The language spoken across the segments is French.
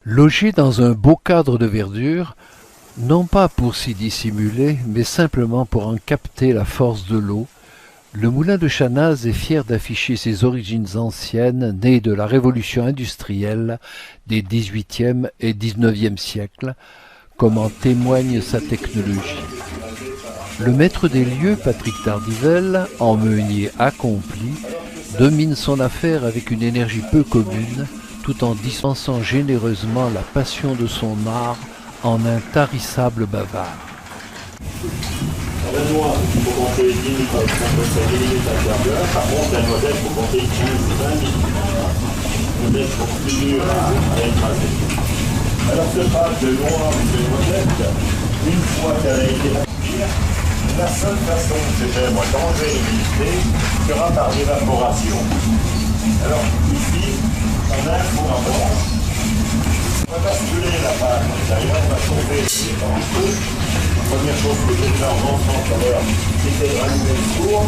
Logé dans un beau cadre de verdure, non pas pour s'y dissimuler, mais simplement pour en capter la force de l'eau, le moulin de Chanaz est fier d'afficher ses origines anciennes nées de la révolution industrielle des XVIIIe et XIXe siècles, comme en témoigne sa technologie. Le maître des lieux, Patrick Tardivelle, en meunier accompli, domine son affaire avec une énergie peu commune, tout en dispensant généreusement la passion de son art en intarissable bavard. La noix, il faut compter 10 minutes, on peut faire 10 minutes à quart d'heure. Par contre, la noisette, il faut compter 15-20 minutes. On laisse continuer à écraser. Alors, ce pâte de noix ou de noisette, une fois qu'elle a été cuire, la seule façon que j'ai fait, moi, d'enlever l'humidité sera par l'évaporation. Alors, ici, on a un four à blanche. On va basculer la pâte à l'intérieur, on va chauffer dans le feu. La première chose que j'ai fait en rentrant tout à l'heure, c'était de rallumer le four.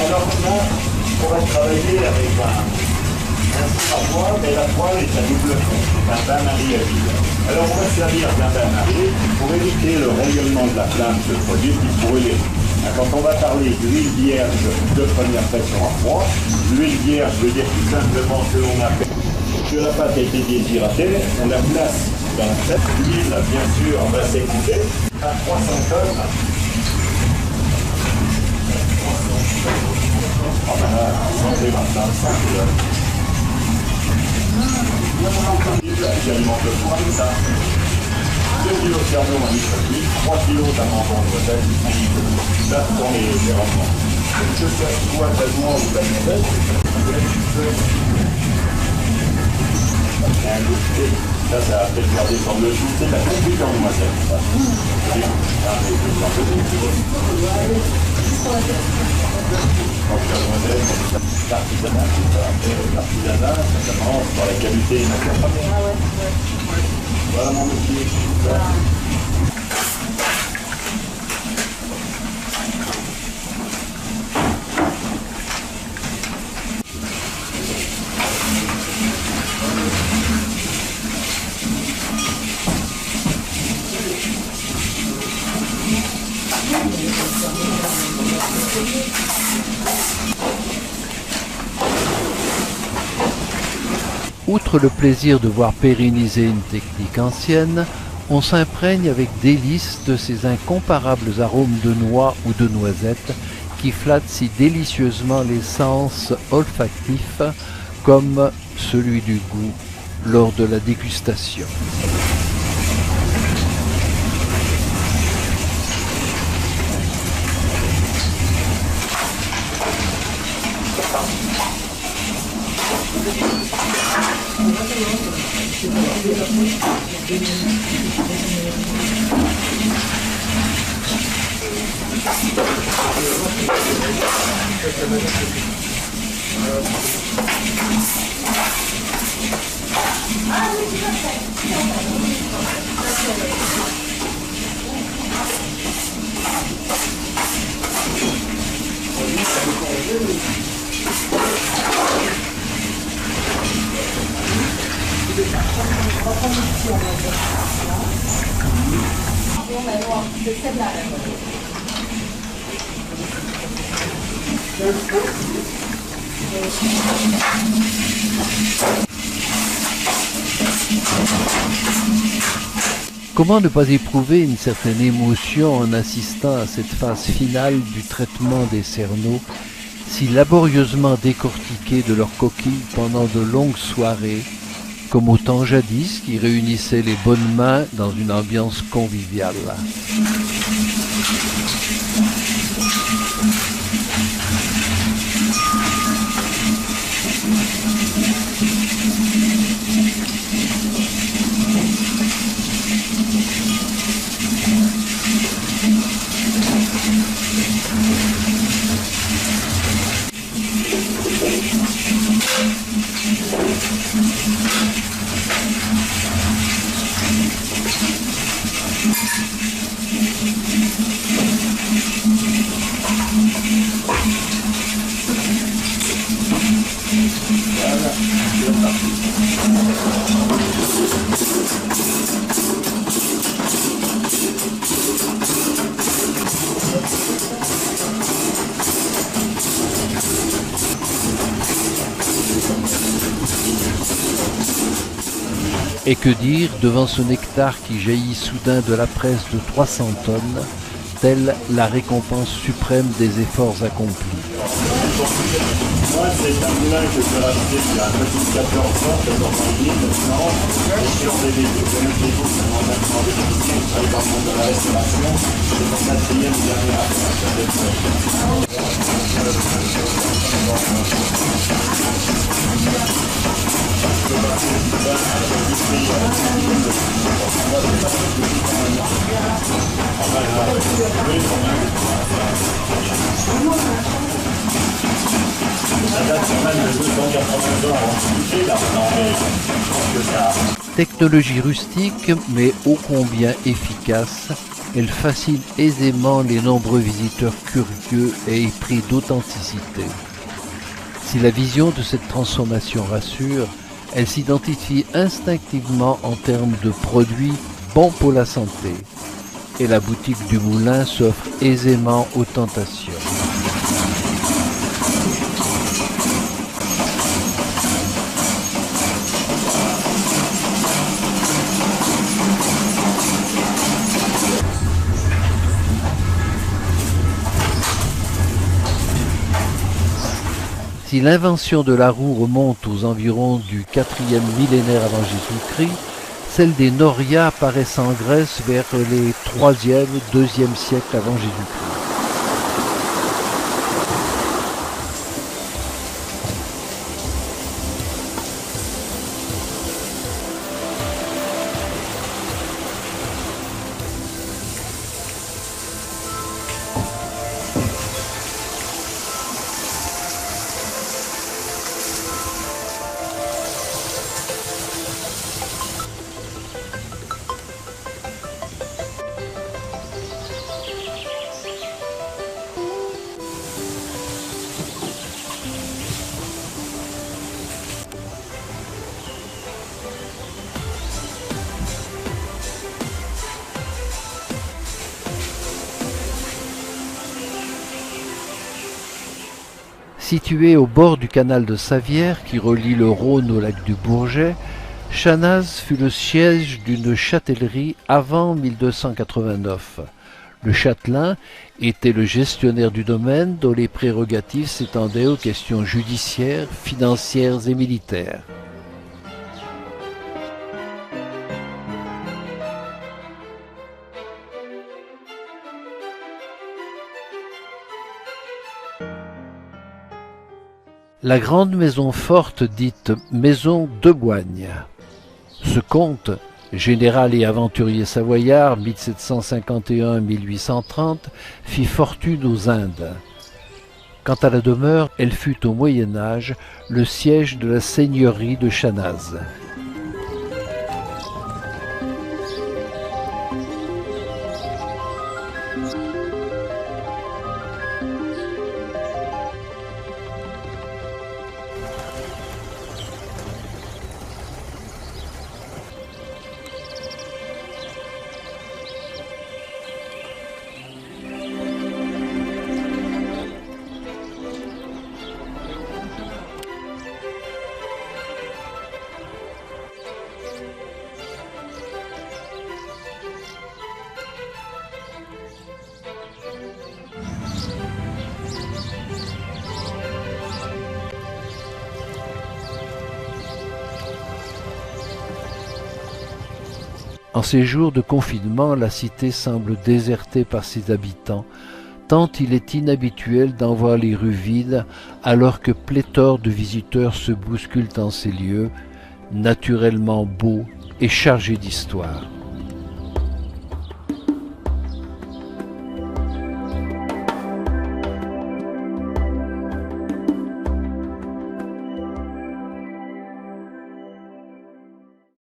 Alors là, on va travailler avec un four à poêle, mais la poêle est à double fond, c'est un bain-marie à vide. Alors on va servir d'un bain-marie pour éviter le rayonnement de la flamme de ce produit qui brûle. Quand on va parler d'huile vierge de première pression à froid, l'huile vierge veut dire tout simplement que l'on a fait que la pâte a été déshydratée, on la place dans cette huile, bien sûr, on va s'écouler à 300 tonnes. Ah ben là, santé Martin, santé là. J'alimente le four avec ça. 2 kg de cerveau en litre, 3 kg d'amendement de noisette, 1 litre. Là, ce sont les rendements. Que ça soit de la noix ou de la noisette, ça a fait garder comme le jus, c'est la confiture en noisette. Donc la noisette, l'artisanat, ça commence par la qualité et la première. Voilà mon métier. Outre le plaisir de voir pérenniser une technique ancienne, on s'imprègne avec délice de ces incomparables arômes de noix ou de noisettes qui flattent si délicieusement les sens olfactifs comme celui du goût lors de la dégustation. Comment ne pas éprouver une certaine émotion en assistant à cette phase finale du traitement des cerneaux, si laborieusement décortiqués de leurs coquilles pendant de longues soirées, comme au temps jadis qui réunissait les bonnes mains dans une ambiance conviviale. Et que dire devant ce nectar qui jaillit soudain de la presse de 300 tonnes, telle la récompense suprême des efforts accomplis. Moi, c'est un moulin que j'ai racheté il y a un petit 14 ans, 14 ans et demi, maintenant. Et je suis en DVD. Je me dis, c'est un engagement de l'édition, je travaille dans le monde de la restauration. C'est mon quatrième dernier Technologie rustique, mais ô combien efficace, elle fascine aisément les nombreux visiteurs curieux et épris d'authenticité. Si la vision de cette transformation rassure, elle s'identifie instinctivement en termes de produits bons pour la santé. Et la boutique du Moulin s'offre aisément aux tentations. Si l'invention de la roue remonte aux environs du 4e millénaire avant Jésus-Christ, celle des norias apparaissent en Grèce vers les 3e, 2e siècles avant Jésus-Christ. Située au bord du canal de Savières qui relie le Rhône au lac du Bourget, Chanaz fut le siège d'une châtellerie avant 1289. Le châtelain était le gestionnaire du domaine dont les prérogatives s'étendaient aux questions judiciaires, financières et militaires. La grande maison forte dite maison de Boigne. Ce comte, général et aventurier savoyard, 1751-1830, fit fortune aux Indes. Quant à la demeure, elle fut au Moyen Âge le siège de la seigneurie de Chanaz. En ces jours de confinement, la cité semble désertée par ses habitants, tant il est inhabituel d'en voir les rues vides alors que pléthore de visiteurs se bousculent en ces lieux, naturellement beaux et chargés d'histoire.